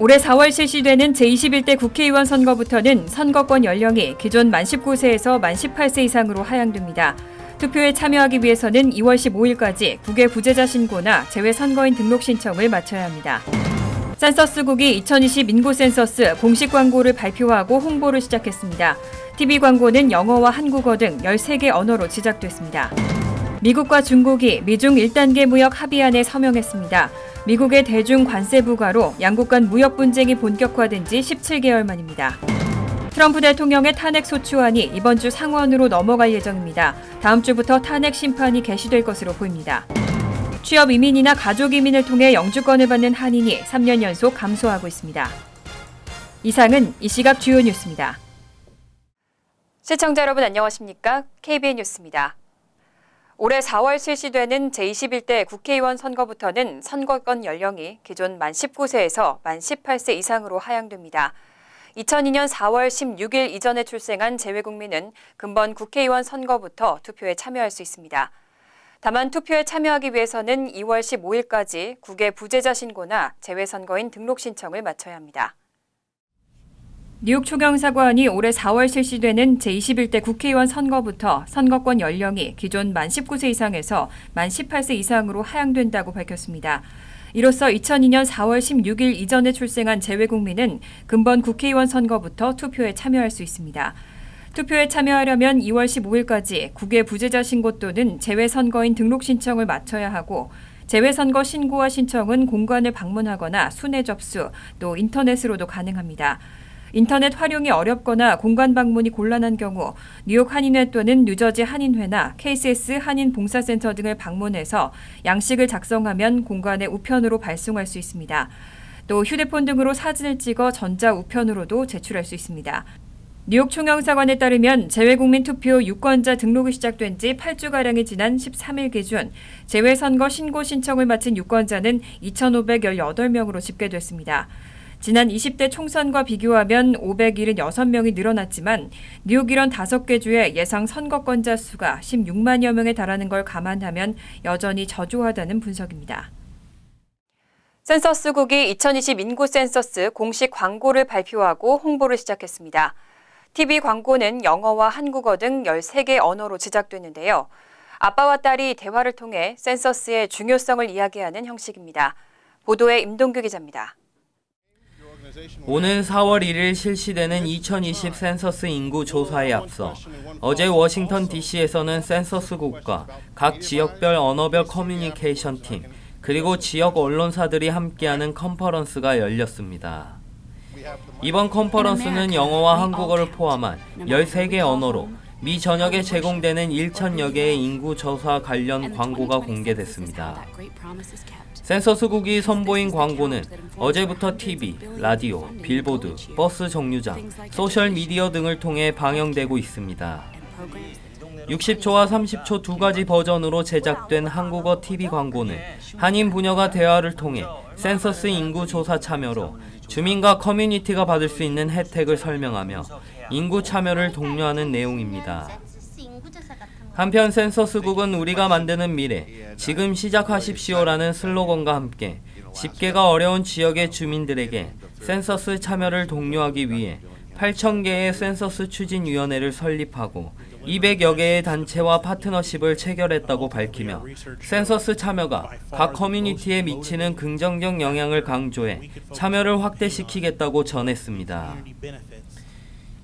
올해 4월 실시되는 제21대 국회의원 선거부터는 선거권 연령이 기존 만 19세에서 만 18세 이상으로 하향됩니다. 투표에 참여하기 위해서는 2월 15일까지 국외 부재자 신고나 재외 선거인 등록 신청을 마쳐야 합니다. 센서스국이 2020 인구 센서스 공식 광고를 발표하고 홍보를 시작했습니다. TV 광고는 영어와 한국어 등 13개 언어로 제작됐습니다. 미국과 중국이 미중 1단계 무역 합의안에 서명했습니다. 미국의 대중 관세 부과로 양국 간 무역 분쟁이 본격화된 지 17개월 만입니다. 트럼프 대통령의 탄핵 소추안이 이번 주 상원으로 넘어갈 예정입니다. 다음 주부터 탄핵 심판이 개시될 것으로 보입니다. 취업 이민이나 가족 이민을 통해 영주권을 받는 한인이 3년 연속 감소하고 있습니다. 이상은 이 시각 주요 뉴스입니다. 시청자 여러분 안녕하십니까? KBN 뉴스입니다. 올해 4월 실시되는 제21대 국회의원 선거부터는 선거권 연령이 기존 만 19세에서 만 18세 이상으로 하향됩니다. 2002년 4월 16일 이전에 출생한 재외국민은 금번 국회의원 선거부터 투표에 참여할 수 있습니다. 다만 투표에 참여하기 위해서는 2월 15일까지 국외 부재자 신고나 재외선거인 등록 신청을 마쳐야 합니다. 뉴욕 초경사관이 올해 4월 실시되는 제21대 국회의원 선거부터 선거권 연령이 기존 만 19세 이상에서 만 18세 이상으로 하향된다고 밝혔습니다. 이로써 2002년 4월 16일 이전에 출생한 재외국민은 금번 국회의원 선거부터 투표에 참여할 수 있습니다. 투표에 참여하려면 2월 15일까지 국외 부재자 신고 또는 재외선거인 등록 신청을 마쳐야 하고 재외선거 신고와 신청은 공관을 방문하거나 순회 접수, 또 인터넷으로도 가능합니다. 인터넷 활용이 어렵거나 공관 방문이 곤란한 경우 뉴욕 한인회 또는 뉴저지 한인회나 KCS 한인봉사센터 등을 방문해서 양식을 작성하면 공관에 우편으로 발송할 수 있습니다. 또 휴대폰 등으로 사진을 찍어 전자 우편으로도 제출할 수 있습니다. 뉴욕 총영사관에 따르면 재외국민 투표 유권자 등록이 시작된 지 8주가량이 지난 13일 기준 재외선거 신고 신청을 마친 유권자는 2,518명으로 집계됐습니다. 지난 20대 총선과 비교하면 576명이 늘어났지만 뉴욕 이런 5개 주의 예상 선거권자 수가 16만여 명에 달하는 걸 감안하면 여전히 저조하다는 분석입니다. 센서스국이 2020 인구 센서스 공식 광고를 발표하고 홍보를 시작했습니다. TV 광고는 영어와 한국어 등 13개 언어로 제작됐는데요. 아빠와 딸이 대화를 통해 센서스의 중요성을 이야기하는 형식입니다. 보도에 임동규 기자입니다. 오는 4월 1일 실시되는 2020 센서스 인구 조사에 앞서 어제 워싱턴 DC에서는 센서스국과 각 지역별 언어별 커뮤니케이션 팀 그리고 지역 언론사들이 함께하는 컨퍼런스가 열렸습니다. 이번 컨퍼런스는 영어와 한국어를 포함한 13개 언어로 미 전역에 제공되는 1,000여 개의 인구 조사 관련 광고가 공개됐습니다. 센서스국이 선보인 광고는 어제부터 TV, 라디오, 빌보드, 버스 정류장, 소셜미디어 등을 통해 방영되고 있습니다. 60초와 30초 두 가지 버전으로 제작된 한국어 TV 광고는 한인 부녀가 대화를 통해 센서스 인구 조사 참여로 주민과 커뮤니티가 받을 수 있는 혜택을 설명하며 인구 참여를 독려하는 내용입니다. 한편 센서스국은 우리가 만드는 미래, 지금 시작하십시오라는 슬로건과 함께 집계가 어려운 지역의 주민들에게 센서스 참여를 독려하기 위해 8,000개의 센서스 추진위원회를 설립하고 200여 개의 단체와 파트너십을 체결했다고 밝히며 센서스 참여가 각 커뮤니티에 미치는 긍정적 영향을 강조해 참여를 확대시키겠다고 전했습니다.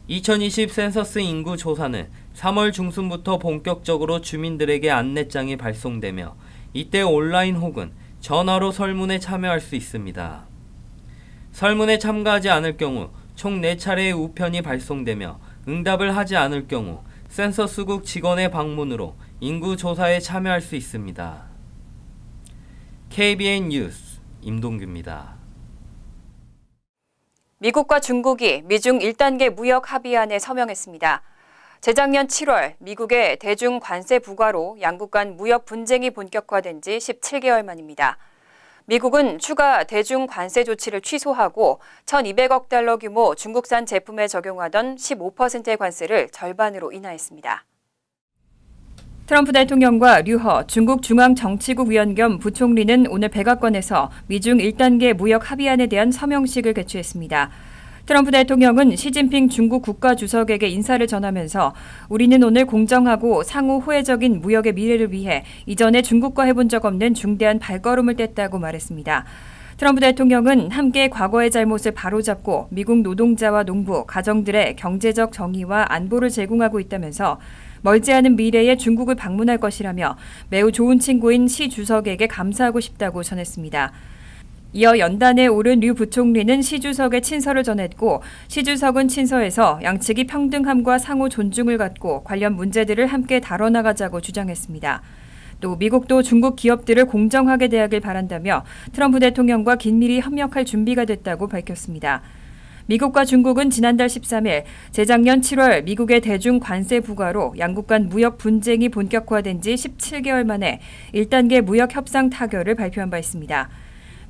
2020 센서스 인구 조사는 3월 중순부터 본격적으로 주민들에게 안내장이 발송되며 이때 온라인 혹은 전화로 설문에 참여할 수 있습니다. 설문에 참가하지 않을 경우 총 4차례의 우편이 발송되며 응답을 하지 않을 경우 센서스국 직원의 방문으로 인구 조사에 참여할 수 있습니다. KBN 뉴스 임동규입니다. 미국과 중국이 미중 1단계 무역 합의안에 서명했습니다. 재작년 7월 미국의 대중 관세 부과로 양국 간 무역 분쟁이 본격화된 지 17개월 만입니다. 미국은 추가 대중 관세 조치를 취소하고 1,200억 달러 규모 중국산 제품에 적용하던 15%의 관세를 절반으로 인하했습니다. 트럼프 대통령과 류허 중국 중앙정치국 위원 겸 부총리는 오늘 백악관에서 미중 1단계 무역 합의안에 대한 서명식을 개최했습니다. 트럼프 대통령은 시진핑 중국 국가주석에게 인사를 전하면서 우리는 오늘 공정하고 상호 호혜적인 무역의 미래를 위해 이전에 중국과 해본 적 없는 중대한 발걸음을 뗐다고 말했습니다. 트럼프 대통령은 함께 과거의 잘못을 바로잡고 미국 노동자와 농부, 가정들의 경제적 정의와 안보를 제공하고 있다면서 멀지 않은 미래에 중국을 방문할 것이라며 매우 좋은 친구인 시 주석에게 감사하고 싶다고 전했습니다. 이어 연단에 오른 류 부총리는 시 주석의 친서를 전했고 시 주석은 친서에서 양측이 평등함과 상호 존중을 갖고 관련 문제들을 함께 다뤄나가자고 주장했습니다. 또 미국도 중국 기업들을 공정하게 대하길 바란다며 트럼프 대통령과 긴밀히 협력할 준비가 됐다고 밝혔습니다. 미국과 중국은 지난달 13일 재작년 7월 미국의 대중 관세 부과로 양국 간 무역 분쟁이 본격화된 지 17개월 만에 1단계 무역 협상 타결을 발표한 바 있습니다.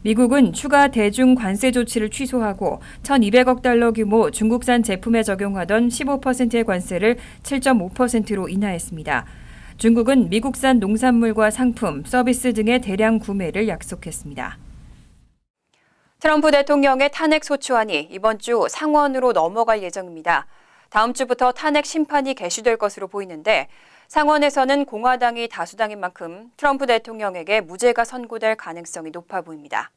미국은 추가 대중 관세 조치를 취소하고 1,200억 달러 규모 중국산 제품에 적용하던 15%의 관세를 7.5%로 인하했습니다. 중국은 미국산 농산물과 상품, 서비스 등의 대량 구매를 약속했습니다. 트럼프 대통령의 탄핵 소추안이 이번 주 상원으로 넘어갈 예정입니다. 다음 주부터 탄핵 심판이 개시될 것으로 보이는데 상원에서는 공화당이 다수당인 만큼 트럼프 대통령에게 무죄가 선고될 가능성이 높아 보입니다.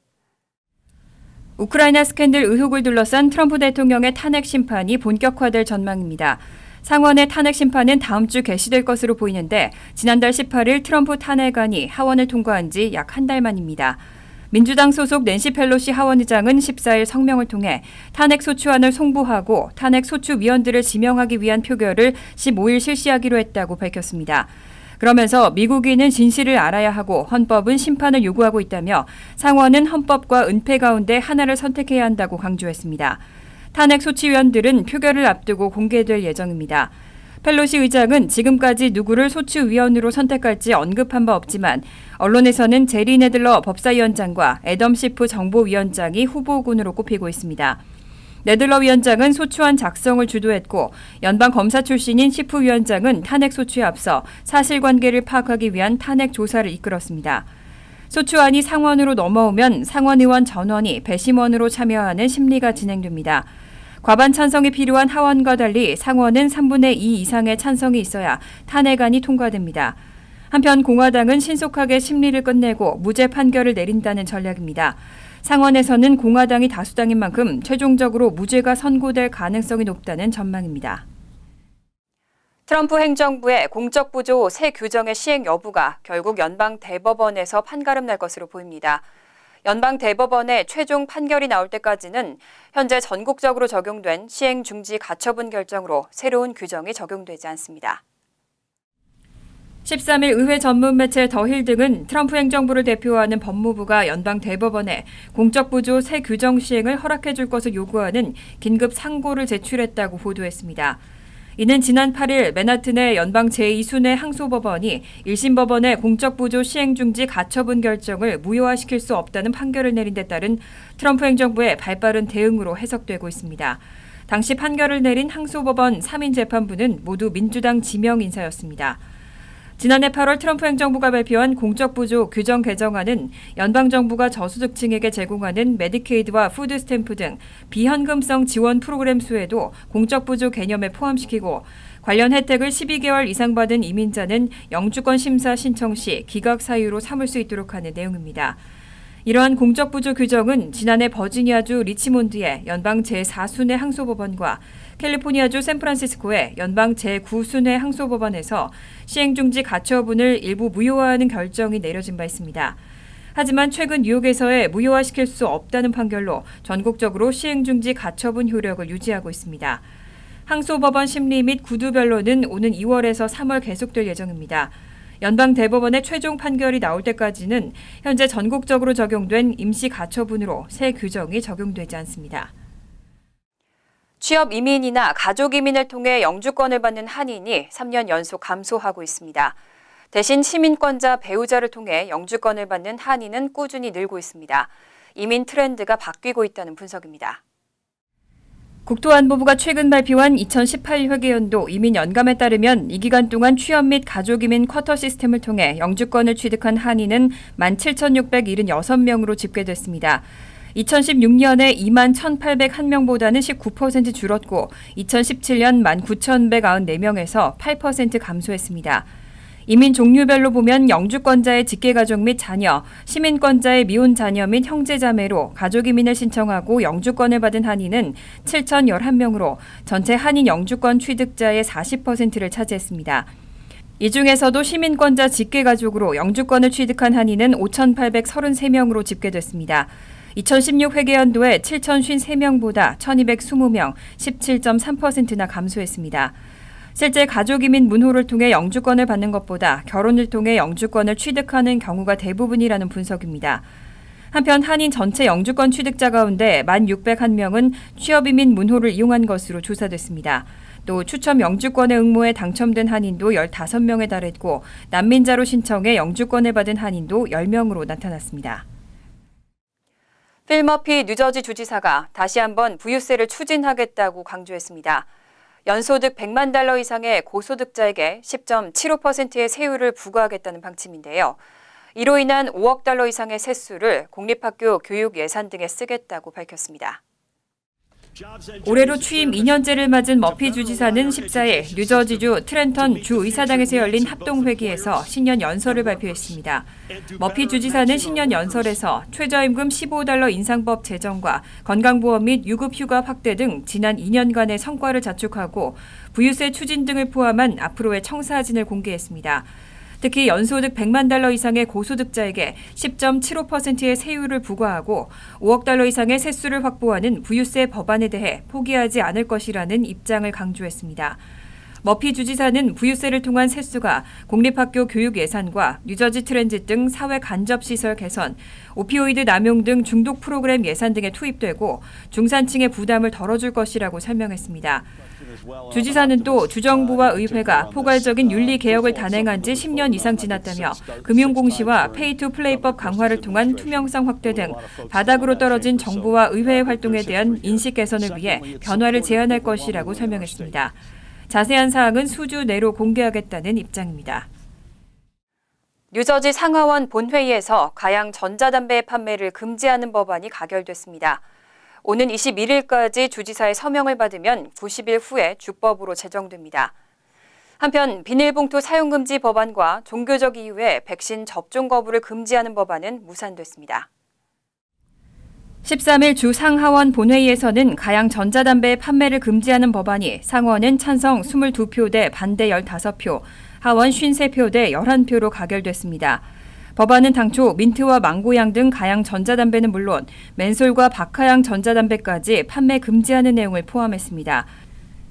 우크라이나 스캔들 의혹을 둘러싼 트럼프 대통령의 탄핵 심판이 본격화될 전망입니다. 상원의 탄핵 심판은 다음 주 개시될 것으로 보이는데 지난달 18일 트럼프 탄핵안이 하원을 통과한 지 약 한 달 만입니다. 민주당 소속 낸시 펠로시 하원의장은 14일 성명을 통해 탄핵 소추안을 송부하고 탄핵 소추위원들을 지명하기 위한 표결을 15일 실시하기로 했다고 밝혔습니다. 그러면서 미국인은 진실을 알아야 하고 헌법은 심판을 요구하고 있다며 상원은 헌법과 은폐 가운데 하나를 선택해야 한다고 강조했습니다. 탄핵 소추위원들은 표결을 앞두고 공개될 예정입니다. 펠로시 의장은 지금까지 누구를 소추위원으로 선택할지 언급한 바 없지만 언론에서는 제리 네들러 법사위원장과 애덤 시프 정보위원장이 후보군으로 꼽히고 있습니다. 네들러 위원장은 소추안 작성을 주도했고 연방 검사 출신인 시프 위원장은 탄핵 소추에 앞서 사실관계를 파악하기 위한 탄핵 조사를 이끌었습니다. 소추안이 상원으로 넘어오면 상원의원 전원이 배심원으로 참여하는 심리가 진행됩니다. 과반 찬성이 필요한 하원과 달리 상원은 3분의 2 이상의 찬성이 있어야 탄핵안이 통과됩니다. 한편 공화당은 신속하게 심리를 끝내고 무죄 판결을 내린다는 전략입니다. 상원에서는 공화당이 다수당인 만큼 최종적으로 무죄가 선고될 가능성이 높다는 전망입니다. 트럼프 행정부의 공적부조 새 규정의 시행 여부가 결국 연방대법원에서 판가름 날 것으로 보입니다. 연방대법원의 최종 판결이 나올 때까지는 현재 전국적으로 적용된 시행 중지 가처분 결정으로 새로운 규정이 적용되지 않습니다. 13일 의회 전문 매체 더힐 등은 트럼프 행정부를 대표하는 법무부가 연방대법원에 공적부조 새 규정 시행을 허락해 줄 것을 요구하는 긴급 상고를 제출했다고 보도했습니다. 이는 지난 8일 맨하튼의 연방 제2순회 항소법원이 1심 법원의 공적부조 시행 중지 가처분 결정을 무효화시킬 수 없다는 판결을 내린 데 따른 트럼프 행정부의 발빠른 대응으로 해석되고 있습니다. 당시 판결을 내린 항소법원 3인 재판부는 모두 민주당 지명 인사였습니다. 지난해 8월 트럼프 행정부가 발표한 공적부조 규정 개정안은 연방정부가 저소득층에게 제공하는 메디케이드와 푸드스탬프 등 비현금성 지원 프로그램 수에도 공적부조 개념에 포함시키고 관련 혜택을 12개월 이상 받은 이민자는 영주권 심사 신청 시 기각 사유로 삼을 수 있도록 하는 내용입니다. 이러한 공적부조 규정은 지난해 버지니아주 리치몬드의 연방 제4순회 항소법원과 캘리포니아주 샌프란시스코의 연방 제9순회 항소법원에서 시행중지 가처분을 일부 무효화하는 결정이 내려진 바 있습니다. 하지만 최근 뉴욕에서의 무효화시킬 수 없다는 판결로 전국적으로 시행중지 가처분 효력을 유지하고 있습니다. 항소법원 심리 및 구두변론은 오는 2월에서 3월 계속될 예정입니다. 연방대법원의 최종 판결이 나올 때까지는 현재 전국적으로 적용된 임시 가처분으로 새 규정이 적용되지 않습니다. 취업 이민이나 가족 이민을 통해 영주권을 받는 한인이 3년 연속 감소하고 있습니다. 대신 시민권자 배우자를 통해 영주권을 받는 한인은 꾸준히 늘고 있습니다. 이민 트렌드가 바뀌고 있다는 분석입니다. 국토안보부가 최근 발표한 2018 회계연도 이민 연감에 따르면 이 기간 동안 취업 및 가족이민 쿼터 시스템을 통해 영주권을 취득한 한인은 17,676명으로 집계됐습니다. 2016년에 21,801명보다는 19% 줄었고 2017년 19,194명에서 8% 감소했습니다. 이민 종류별로 보면 영주권자의 직계가족 및 자녀, 시민권자의 미혼 자녀 및 형제자매로 가족이민을 신청하고 영주권을 받은 한인은 7,011명으로 전체 한인 영주권 취득자의 40%를 차지했습니다. 이 중에서도 시민권자 직계가족으로 영주권을 취득한 한인은 5,833명으로 집계됐습니다. 2016 회계연도에 7,053명보다 1,220명, 17.3%나 감소했습니다. 실제 가족이민 문호를 통해 영주권을 받는 것보다 결혼을 통해 영주권을 취득하는 경우가 대부분이라는 분석입니다. 한편 한인 전체 영주권 취득자 가운데 1,601명은 취업이민 문호를 이용한 것으로 조사됐습니다. 또 추첨 영주권의 응모에 당첨된 한인도 15명에 달했고 난민자로 신청해 영주권을 받은 한인도 10명으로 나타났습니다. 필 머피 뉴저지 주지사가 다시 한번 부유세를 추진하겠다고 강조했습니다. 연소득 100만 달러 이상의 고소득자에게 10.75%의 세율을 부과하겠다는 방침인데요. 이로 인한 5억 달러 이상의 세수를 공립학교 교육 예산 등에 쓰겠다고 밝혔습니다. 올해로 취임 2년째를 맞은 머피 주지사는 14일 뉴저지주 트렌턴 주의사당에서 열린 합동회기에서 신년 연설을 발표했습니다. 머피 주지사는 신년 연설에서 최저임금 15달러 인상법 제정과 건강보험 및 유급휴가 확대 등 지난 2년간의 성과를 자축하고 부유세 추진 등을 포함한 앞으로의 청사진을 공개했습니다. 특히 연소득 100만 달러 이상의 고소득자에게 10.75%의 세율을 부과하고 5억 달러 이상의 세수를 확보하는 부유세 법안에 대해 포기하지 않을 것이라는 입장을 강조했습니다. 머피 주지사는 부유세를 통한 세수가 공립학교 교육 예산과 뉴저지 트랜짓 등 사회 간접시설 개선, 오피오이드 남용 등 중독 프로그램 예산 등에 투입되고 중산층의 부담을 덜어줄 것이라고 설명했습니다. 주지사는 또 주정부와 의회가 포괄적인 윤리개혁을 단행한 지 10년 이상 지났다며 금융공시와 페이투플레이법 강화를 통한 투명성 확대 등 바닥으로 떨어진 정부와 의회의 활동에 대한 인식 개선을 위해 변화를 제안할 것이라고 설명했습니다. 자세한 사항은 수주 내로 공개하겠다는 입장입니다. 뉴저지 상하원 본회의에서 가양 전자담배 판매를 금지하는 법안이 가결됐습니다. 오는 21일까지 주지사의 서명을 받으면 90일 후에 주법으로 제정됩니다. 한편 비닐봉투 사용금지 법안과 종교적 이유의 백신 접종 거부를 금지하는 법안은 무산됐습니다. 13일 주 상하원 본회의에서는 가양 전자담배 판매를 금지하는 법안이 상원은 찬성 22표 대 반대 15표, 하원 53표 대 11표로 가결됐습니다. 법안은 당초 민트와 망고향 등 가양 전자담배는 물론 맨솔과 박하향 전자담배까지 판매 금지하는 내용을 포함했습니다.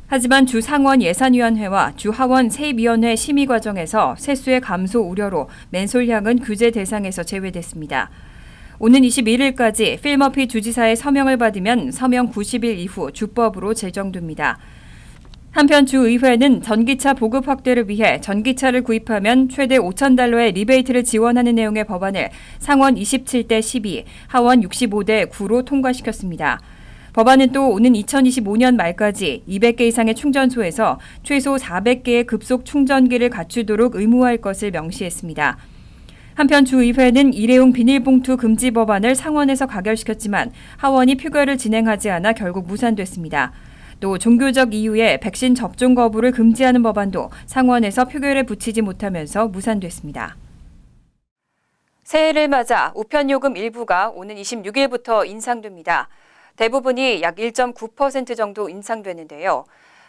하지만 주 상원 예산위원회와 주 하원 세입위원회 심의 과정에서 세수의 감소 우려로 맨솔향은 규제 대상에서 제외됐습니다. 오는 21일까지 필 머피 주지사의 서명을 받으면 서명 90일 이후 주법으로 제정됩니다. 한편 주의회는 전기차 보급 확대를 위해 전기차를 구입하면 최대 5,000달러의 리베이트를 지원하는 내용의 법안을 상원 27대 12, 하원 65대 9로 통과시켰습니다. 법안은 또 오는 2025년 말까지 200개 이상의 충전소에서 최소 400개의 급속 충전기를 갖추도록 의무화할 것을 명시했습니다. 한편 주의회는 일회용 비닐봉투 금지 법안을 상원에서 가결시켰지만 하원이 표결을 진행하지 않아 결국 무산됐습니다. 또 종교적 이유의 백신 접종 거부를 금지하는 법안도 상원에서 표결에 붙이지 못하면서 무산됐습니다. 새해를 맞아 우편요금 일부가 오는 26일부터 인상됩니다. 대부분이 약 1.9% 정도 인상되는데요.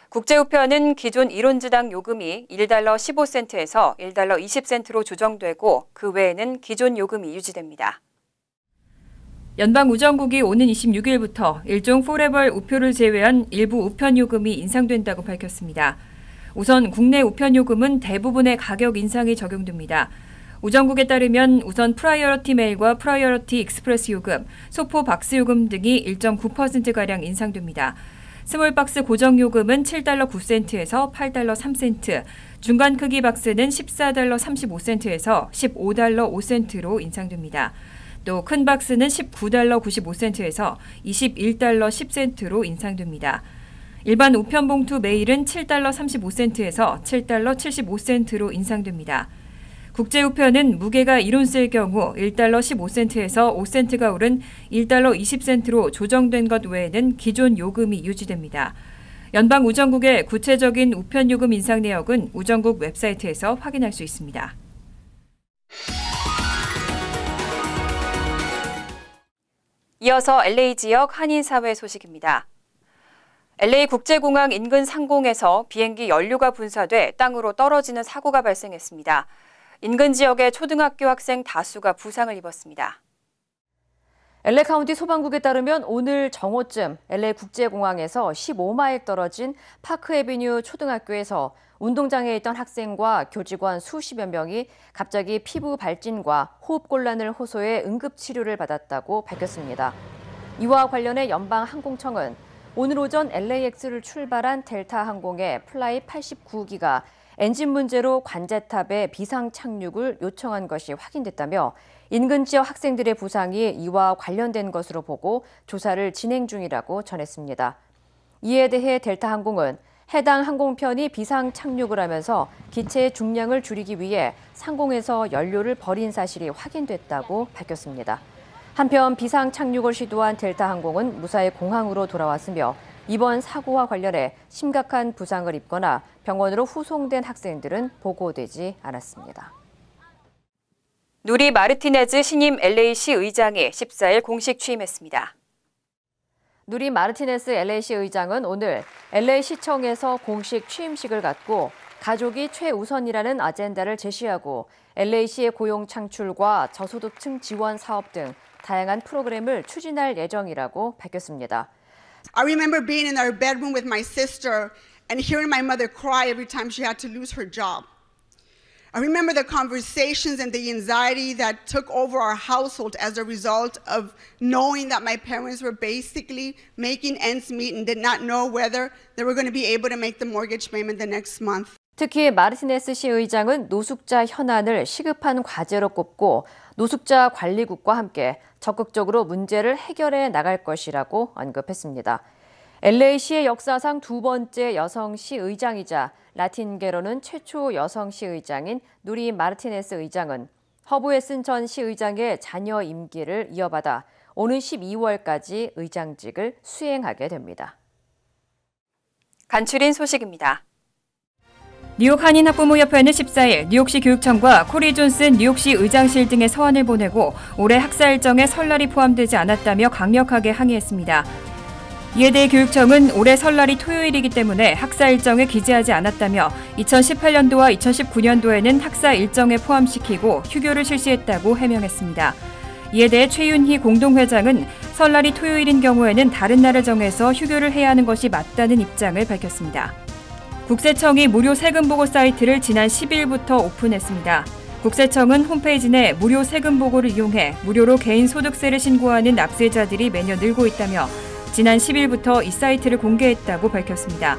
국제우편은 기존 1온즈당 요금이 1달러 15센트에서 1달러 20센트로 조정되고 그 외에는 기존 요금이 유지됩니다. 연방우정국이 오는 26일부터 일종 포레벌 우표를 제외한 일부 우편요금이 인상된다고 밝혔습니다. 우선 국내 우편요금은 대부분의 가격 인상이 적용됩니다. 우정국에 따르면 우선 프라이어러티 메일과 프라이어러티 익스프레스 요금, 소포 박스 요금 등이 1.9%가량 인상됩니다. 스몰박스 고정요금은 7달러 9센트에서 8달러 3센트, 중간 크기 박스는 14달러 35센트에서 15달러 5센트로 인상됩니다. 또 큰 박스는 19달러 95센트에서 21달러 10센트로 인상됩니다. 일반 우편봉투 메일은 7달러 35센트에서 7달러 75센트로 인상됩니다. 국제우편은 무게가 1온스일 경우 1달러 15센트에서 5센트가 오른 1달러 20센트로 조정된 것 외에는 기존 요금이 유지됩니다. 연방우정국의 구체적인 우편요금 인상 내역은 우정국 웹사이트에서 확인할 수 있습니다. 이어서 LA 지역 한인사회 소식입니다. LA 국제공항 인근 상공에서 비행기 연료가 분사돼 땅으로 떨어지는 사고가 발생했습니다. 인근 지역의 초등학교 학생 다수가 부상을 입었습니다. LA 카운티 소방국에 따르면 오늘 정오쯤 LA 국제공항에서 15마일 떨어진 파크 애비뉴 초등학교에서 운동장에 있던 학생과 교직원 수십여 명이 갑자기 피부 발진과 호흡곤란을 호소해 응급치료를 받았다고 밝혔습니다. 이와 관련해 연방항공청은 오늘 오전 LAX를 출발한 델타 항공의 플라이 89기가 엔진 문제로 관제탑에 비상 착륙을 요청한 것이 확인됐다며 인근 지역 학생들의 부상이 이와 관련된 것으로 보고 조사를 진행 중이라고 전했습니다. 이에 대해 델타 항공은 해당 항공편이 비상 착륙을 하면서 기체의 중량을 줄이기 위해 상공에서 연료를 버린 사실이 확인됐다고 밝혔습니다. 한편 비상 착륙을 시도한 델타 항공은 무사히 공항으로 돌아왔으며 이번 사고와 관련해 심각한 부상을 입거나 병원으로 후송된 학생들은 보고되지 않았습니다. 누리 마르티네즈 신임 LA시 의장이 14일 공식 취임했습니다. 누리 마르티네스 LA시 의장은 오늘 LA시청에서 공식 취임식을 갖고 가족이 최우선이라는 아젠다를 제시하고 LA시의 고용 창출과 저소득층 지원 사업 등 다양한 프로그램을 추진할 예정이라고 밝혔습니다. I remember being in our bedroom with my sister and hearing my mother cry every time she had to lose her job. I remember the conversations and the anxiety that took over our household as a result of knowing that my parents were basically making ends meet and did not know whether they were going to be able to make the mortgage payment the next month. 특히 마르티네스 시 의장은 노숙자 현안을 시급한 과제로 꼽고 노숙자 관리국과 함께 적극적으로 문제를 해결해 나갈 것이라고 언급했습니다. LA시의 역사상 두 번째 여성 시의장이자 라틴 계로는 최초 여성 시의장인 누리 마르티네스 의장은 허브 웨슨 전 시의장의 자녀 임기를 이어받아 오는 12월까지 의장직을 수행하게 됩니다. 간추린 소식입니다. 뉴욕 한인학부모협회는 14일 뉴욕시 교육청과 코리 존슨 뉴욕시 의장실 등의 서한을 보내고 올해 학사 일정에 설날이 포함되지 않았다며 강력하게 항의했습니다. 이에 대해 교육청은 올해 설날이 토요일이기 때문에 학사 일정에 기재하지 않았다며 2018년도와 2019년도에는 학사 일정에 포함시키고 휴교를 실시했다고 해명했습니다. 이에 대해 최윤희 공동회장은 설날이 토요일인 경우에는 다른 날을 정해서 휴교를 해야 하는 것이 맞다는 입장을 밝혔습니다. 국세청이 무료 세금보고 사이트를 지난 10일부터 오픈했습니다. 국세청은 홈페이지 내 무료 세금보고를 이용해 무료로 개인 소득세를 신고하는 납세자들이 매년 늘고 있다며 지난 10일부터 이 사이트를 공개했다고 밝혔습니다.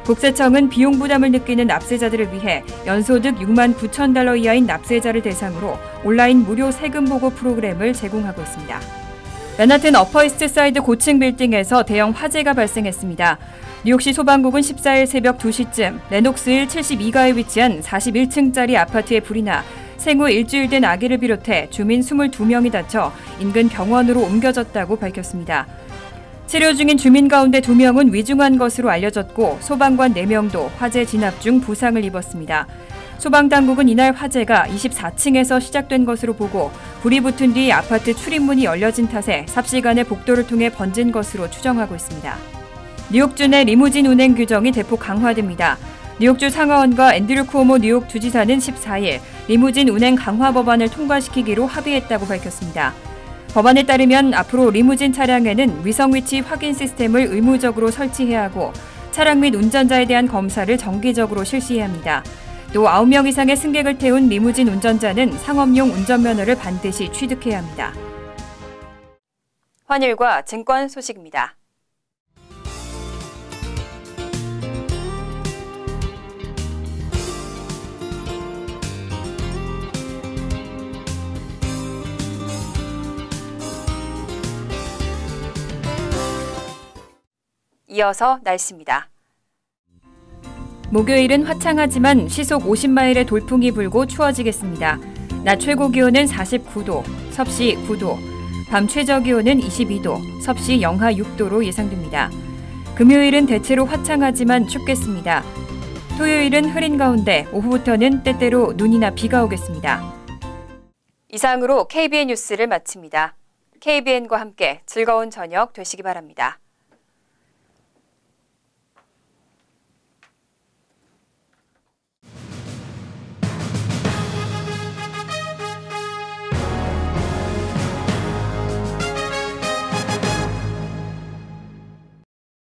국세청은 비용 부담을 느끼는 납세자들을 위해 연소득 6만 9천 달러 이하인 납세자를 대상으로 온라인 무료 세금보고 프로그램을 제공하고 있습니다. 맨하튼 어퍼이스트 사이드 고층 빌딩에서 대형 화재가 발생했습니다. 뉴욕시 소방국은 14일 새벽 2시쯤 레녹스힐 72가에 위치한 41층짜리 아파트에 불이 나 생후 일주일 된 아기를 비롯해 주민 22명이 다쳐 인근 병원으로 옮겨졌다고 밝혔습니다. 치료 중인 주민 가운데 2명은 위중한 것으로 알려졌고 소방관 4명도 화재 진압 중 부상을 입었습니다. 소방당국은 이날 화재가 24층에서 시작된 것으로 보고 불이 붙은 뒤 아파트 출입문이 열려진 탓에 삽시간에 복도를 통해 번진 것으로 추정하고 있습니다. 뉴욕주 내 리무진 운행 규정이 대폭 강화됩니다. 뉴욕주 상하원과 앤드류 쿠오모 뉴욕 주지사는 14일 리무진 운행 강화 법안을 통과시키기로 합의했다고 밝혔습니다. 법안에 따르면 앞으로 리무진 차량에는 위성 위치 확인 시스템을 의무적으로 설치해야 하고 차량 및 운전자에 대한 검사를 정기적으로 실시해야 합니다. 또 9명 이상의 승객을 태운 리무진 운전자는 상업용 운전면허를 반드시 취득해야 합니다. 환율과 증권 소식입니다. 이어서 날씨입니다. 목요일은 화창하지만 시속 50마일의 돌풍이 불고 추워지겠습니다. 낮 최고 기온은 49도, 섭씨 9도, 밤 최저 기온은 22도, 섭씨 영하 6도로 예상됩니다. 금요일은 대체로 화창하지만 춥겠습니다. 토요일은 흐린 가운데 오후부터는 때때로 눈이나 비가 오겠습니다. 이상으로 KBN 뉴스를 마칩니다. KBN과 함께 즐거운 저녁 되시기 바랍니다.